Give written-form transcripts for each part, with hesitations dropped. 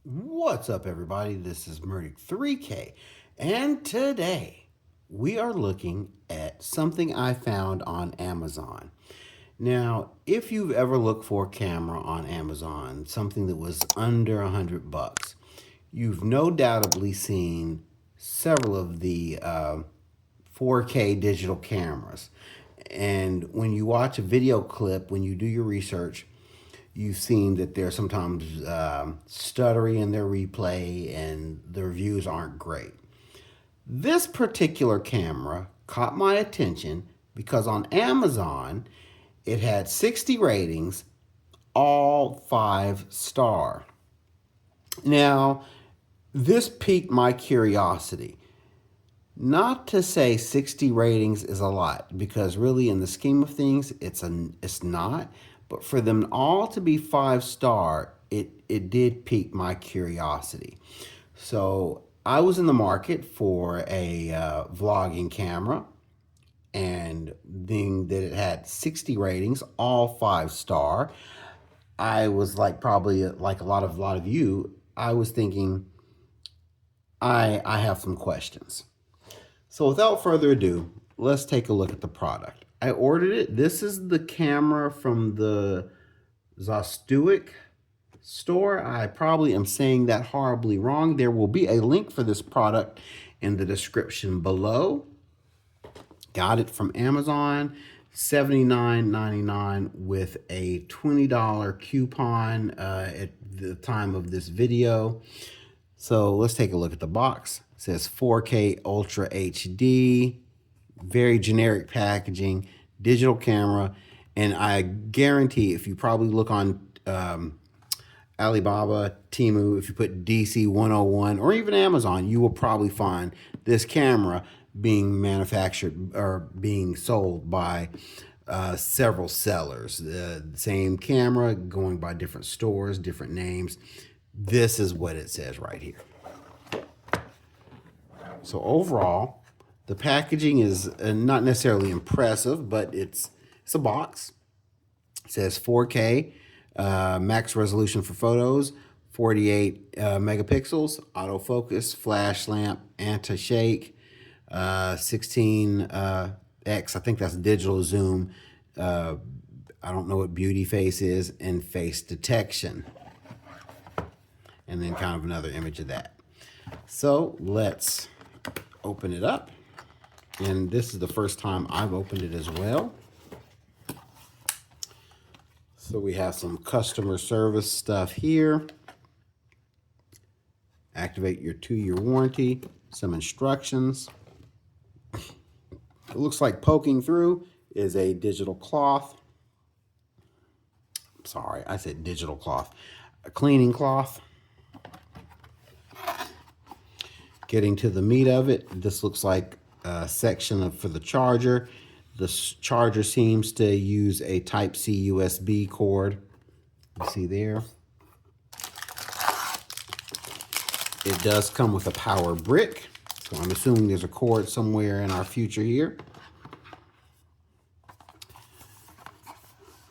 What's up, everybody? This is Murdic 3K, and today we are looking at something I found on Amazon. Now, if you've ever looked for a camera on Amazon, something that was under $100, you've no doubtably seen several of the 4K digital cameras. And when you watch a video clip, when you do your research, you've seen that they're sometimes stuttery in their replay and the reviews aren't great. This particular camera caught my attention because on Amazon it had 60 ratings, all 5-star. Now, this piqued my curiosity. Not to say 60 ratings is a lot, because really in the scheme of things it's not, but for them all to be 5-star, it did pique my curiosity. So I was in the market for a vlogging camera, and being that it had 60 ratings, all 5-star, I was like, probably like a lot of you, I was thinking I have some questions. So without further ado, let's take a look at the product. I ordered it. This is the camera from the Zostuic store. I probably am saying that horribly wrong. There will be a link for this product in the description below. Got it from Amazon, $79.99 with a $20 coupon at the time of this video. So let's take a look at the box. It says 4K Ultra HD, very generic packaging, digital camera, and I guarantee if you probably look on Alibaba, Temu, if you put DC 101 or even Amazon, you will probably find this camera being manufactured or being sold by several sellers. The same camera going by different stores, different names. This is what it says right here. So overall, the packaging is not necessarily impressive, but it's a box. It says 4K, max resolution for photos, 48 megapixels, autofocus, flash lamp, anti-shake, 16x, I think that's digital zoom. I don't know what beauty face is, and face detection. And then kind of another image of that. So let's open it up. And this is the first time I've opened it as well. So we have some customer service stuff here. Activate your 2-year warranty, some instructions. It looks like poking through is a digital cloth. Sorry, I said digital cloth. A cleaning cloth. Getting to the meat of it, this looks like a section for the charger. The charger seems to use a Type-C USB cord. You see there. It does come with a power brick, so I'm assuming there's a cord somewhere in our future here.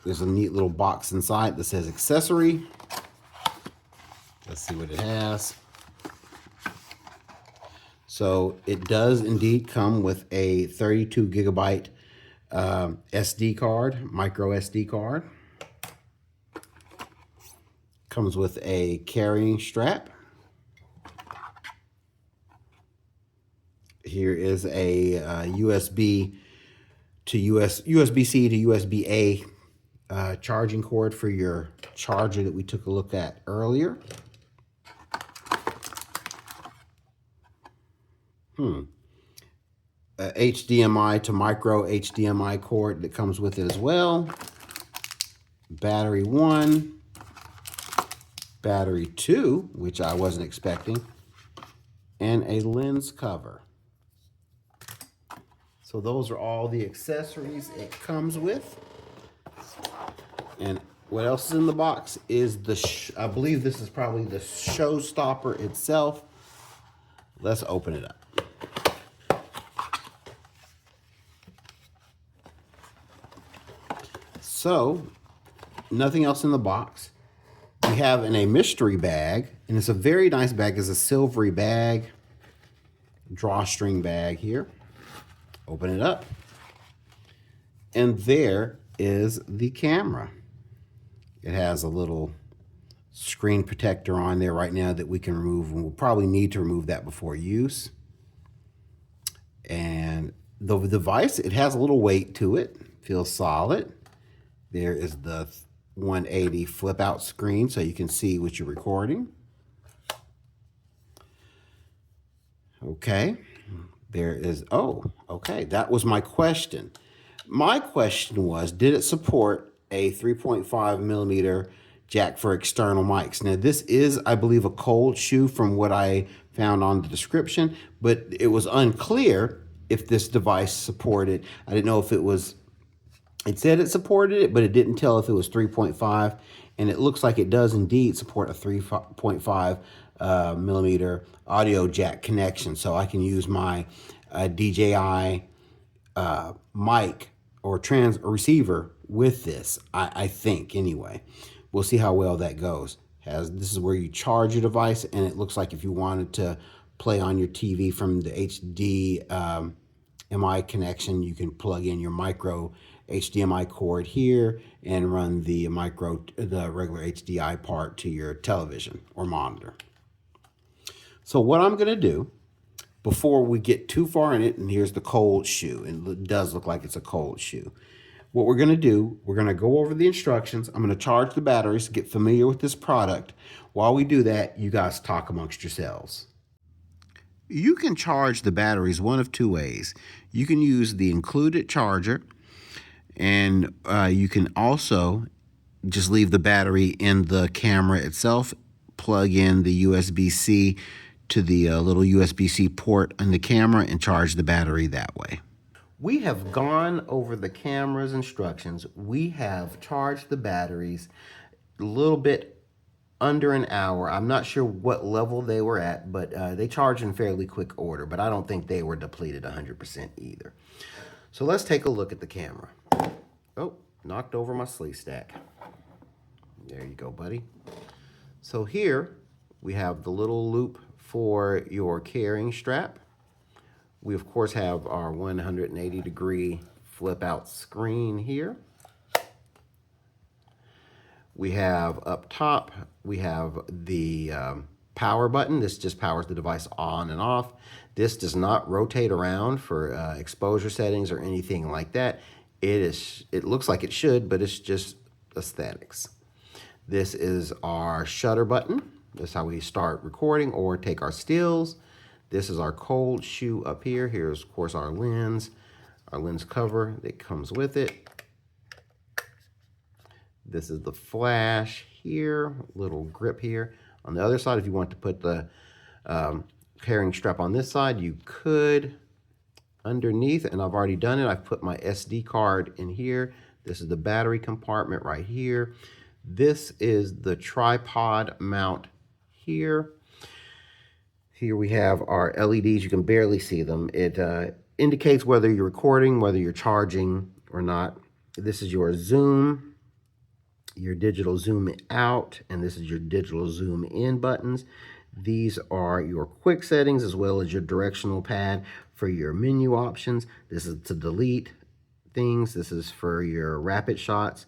There's a neat little box inside that says accessory. Let's see what it has. So it does indeed come with a 32 gigabyte SD card, micro SD card. Comes with a carrying strap. Here is a USB-C to USB-A charging cord for your charger that we took a look at earlier. HDMI to micro HDMI cord that comes with it as well. Battery 1, battery 2, which I wasn't expecting, and a lens cover. So those are all the accessories it comes with. And what else is in the box is I believe this is probably the showstopper itself. Let's open it up. So, nothing else in the box. we have in a mystery bag, and it's a very nice bag. It's a silvery bag, drawstring bag here. Open it up, and there is the camera. It has a little screen protector on there right now that we can remove, and we'll probably need to remove that before use. And the device, it has a little weight to it, feels solid. There is the 180 flip out screen so you can see what you're recording. Okay, there is, oh, okay, that was my question. My question was, did it support a 3.5 millimeter jack for external mics? Now, this is, I believe, a cold shoe from what I found on the description, but it was unclear if this device supported. I didn't know if it was, it said it supported it, but it didn't tell if it was 3.5, and it looks like it does indeed support a 3.5 millimeter audio jack connection. So I can use my DJI mic or receiver with this, I think, anyway. We'll see how well that goes. This is where you charge your device, and it looks like if you wanted to play on your TV from the HDMI connection, you can plug in your micro HDMI cord here and run the regular HDI part to your television or monitor. So what I'm going to do before we get too far in it, and here's the cold shoe, and it does look like it's a cold shoe. What we're going to do, we're going to go over the instructions. I'm going to charge the batteries, get familiar with this product. While we do that, you guys talk amongst yourselves. You can charge the batteries one of two ways. You can use the included charger, and you can also just leave the battery in the camera itself, plug in the USB-C to the little USB-C port on the camera, and charge the battery that way. We have gone over the camera's instructions. We have charged the batteries a little bit under an hour. I'm not sure what level they were at, but they charge in fairly quick order, but I don't think they were depleted 100% either. So let's take a look at the camera. Oh, knocked over my sleeve stack. There you go, buddy. So here we have the little loop for your carrying strap. We, of course, have our 180-degree flip-out screen here. We have up top, we have the power button. This just powers the device on and off. This does not rotate around for exposure settings or anything like that. It looks like it should, but it's just aesthetics. This is our shutter button. This is how we start recording or take our stills. This is our cold shoe up here. Here's, of course, our lens cover that comes with it. This is the flash here, little grip here. On the other side, if you want to put the carrying strap on this side, you could underneath, and I've already done it. I've put my SD card in here. This is the battery compartment right here. This is the tripod mount here. Here we have our LEDs. You can barely see them. It indicates whether you're recording, whether you're charging or not. This is your zoom, your digital zoom out, and this is your digital zoom in buttons. These are your quick settings as well as your directional pad for your menu options. This is to delete things. This is for your rapid shots.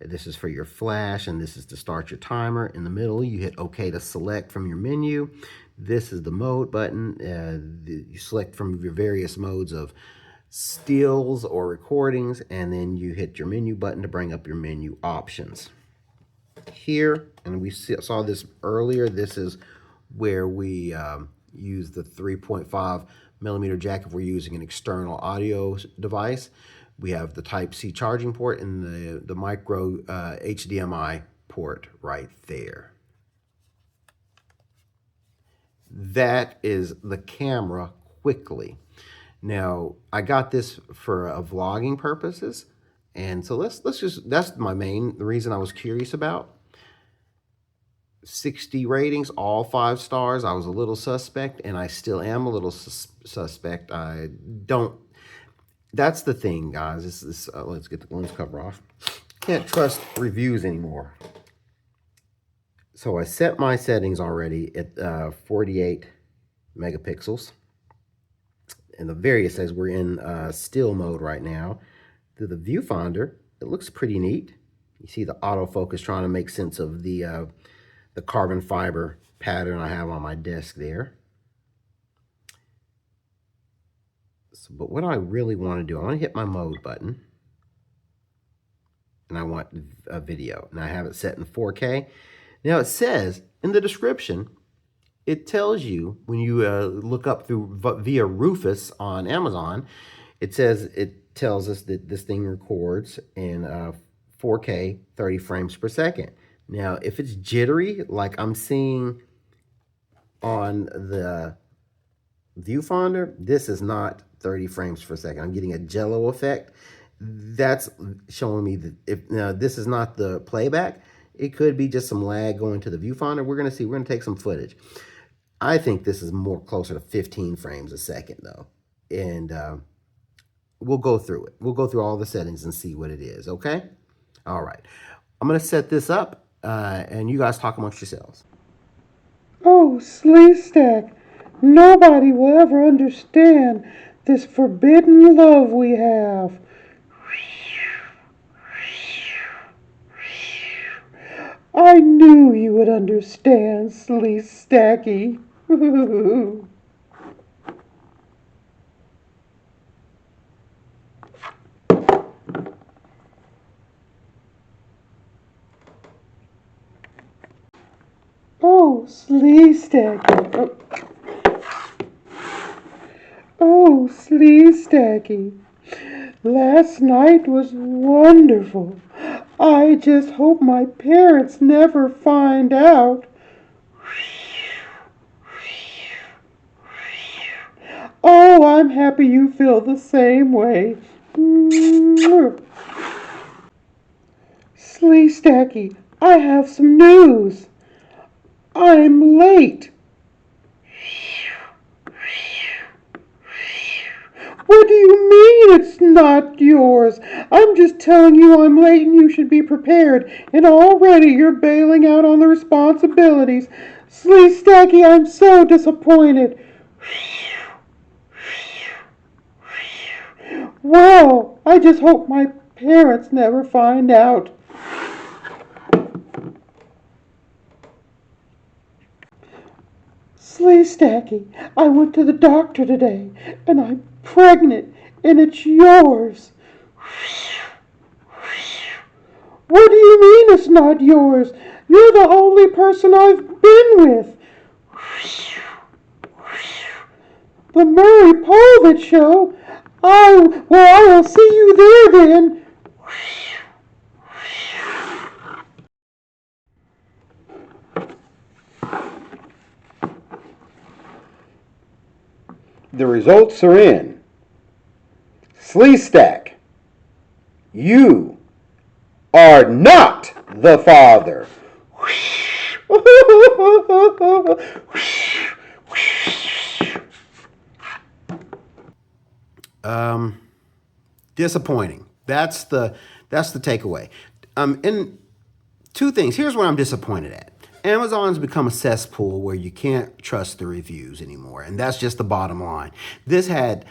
This is for your flash, and this is to start your timer. In the middle, you hit OK to select from your menu. This is the mode button. You select from your various modes of stills or recordings, and then you hit your menu button to bring up your menu options. Here, and we saw this earlier, this is where we use the 3.5 millimeter jack if we're using an external audio device. We have the Type-C charging port and the micro HDMI port right there. That is the camera quickly. Now, I got this for vlogging purposes, and so let's just, that's the reason I was curious about. 60 ratings, all 5 stars. I was a little suspect, and I still am a little suspect. That's the thing, guys. Let's get the lens cover off. Can't trust reviews anymore. So I set my settings already at 48 megapixels. And the various says we're in still mode right now. Through the viewfinder, it looks pretty neat. You see the autofocus trying to make sense of the carbon fiber pattern I have on my desk there. So, but what I really want to do, I want to hit my mode button. And I want a video. And I have it set in 4K. Now it says in the description, it tells you when you look up through via Rufus on Amazon, it tells us that this thing records in 4K 30 frames per second. Now, if it's jittery, like I'm seeing on the viewfinder, this is not 30 frames per second. I'm getting a jello effect. That's showing me that if now this is not the playback, it could be just some lag going to the viewfinder. We're going to see. We're going to take some footage. I think this is more closer to 15 frames a second, though. And we'll go through it. We'll go through all the settings and see what it is, okay? All right. I'm going to set this up, and you guys talk amongst yourselves. Oh, Sleestack, nobody will ever understand this forbidden love we have. I knew you would understand, Sleestacky. Oh, Sleestacky. Oh, Sleestacky. Last night was wonderful. I just hope my parents never find out. Oh, I'm happy you feel the same way. Sleestacky, I have some news. I'm late. What do you mean it's not yours? I'm just telling you I'm late and you should be prepared. And already you're bailing out on the responsibilities. Sleestacky, I'm so disappointed. Well, I just hope my parents never find out. Sleestacky, I went to the doctor today, and I'm pregnant, and it's yours. What do you mean it's not yours? You're the only person I've been with. The Murray Povich Show? I will see you there then. The results are in. Sleestack, you are not the father. Disappointing. That's the takeaway. And two things. Here's what I'm disappointed at. Amazon's become a cesspool where you can't trust the reviews anymore, and that's just the bottom line. This had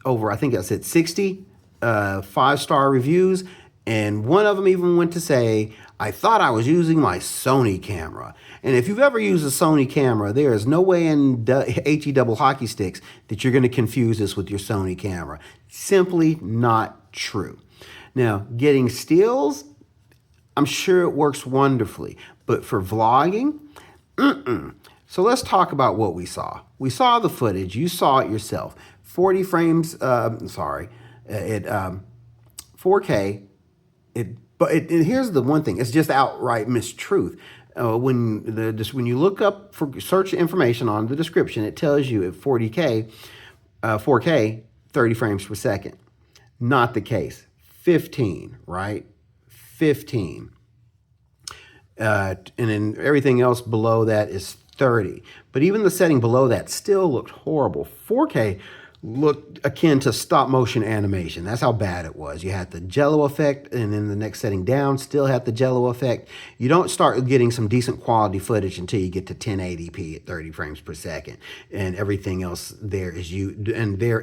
over, I think I said 60 5-star reviews, and one of them even went to say, I thought I was using my Sony camera. And if you've ever used a Sony camera, there is no way in HE double hockey sticks that you're going to confuse this with your Sony camera. Simply not true. Now, getting stills, I'm sure it works wonderfully. But for vlogging, So let's talk about what we saw. We saw the footage. You saw it yourself. 40 frames, at 4K. And here's the one thing. It's just outright mistruth. When you look up for search information on the description, it tells you at 4K, 30 frames per second. Not the case. 15, right? 15. And then everything else below that is 30. But even the setting below that still looked horrible. 4K looked akin to stop motion animation. That's how bad it was. You had the jello effect, and then the next setting down still had the jello effect. You don't start getting some decent quality footage until you get to 1080p at 30 frames per second, and everything else there is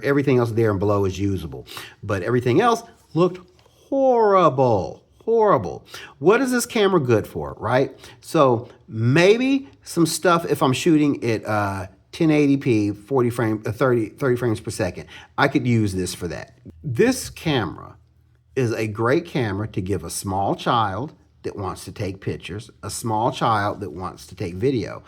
everything else there and below is usable. But everything else looked horrible. Horrible. What is this camera good for, right? So maybe some stuff if I'm shooting at 1080p, 30 frames per second, I could use this for that. This camera is a great camera to give a small child that wants to take pictures, a small child that wants to take video.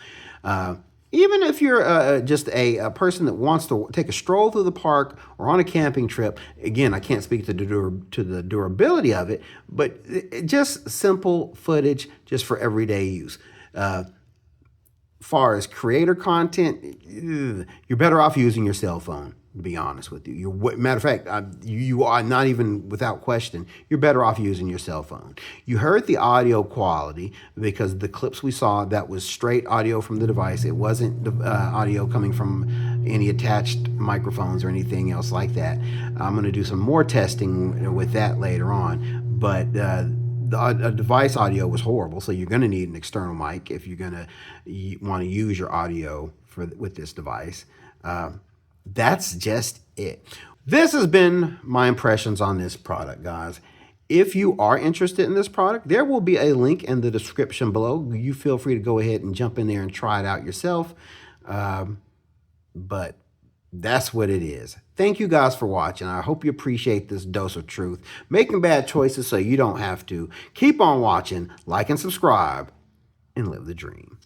Even if you're just a person that wants to take a stroll through the park or on a camping trip, again, I can't speak to the durability of it, but just simple footage just for everyday use. Far as creator content, you're better off using your cell phone, to be honest with you. Matter of fact, you are not even without question, you're better off using your cell phone. You heard the audio quality because the clips we saw, that was straight audio from the device. It wasn't audio coming from any attached microphones or anything else like that. I'm going to do some more testing with that later on, but the device audio was horrible, so you're going to need an external mic if you're going to want to use your audio with this device. That's just it. This has been my impressions on this product, guys. If you are interested in this product, there will be a link in the description below. You feel free to go ahead and jump in there and try it out yourself. But that's what it is. Thank you guys for watching. I hope you appreciate this dose of truth. Making bad choices so you don't have to. Keep on watching, like and subscribe, and live the dream.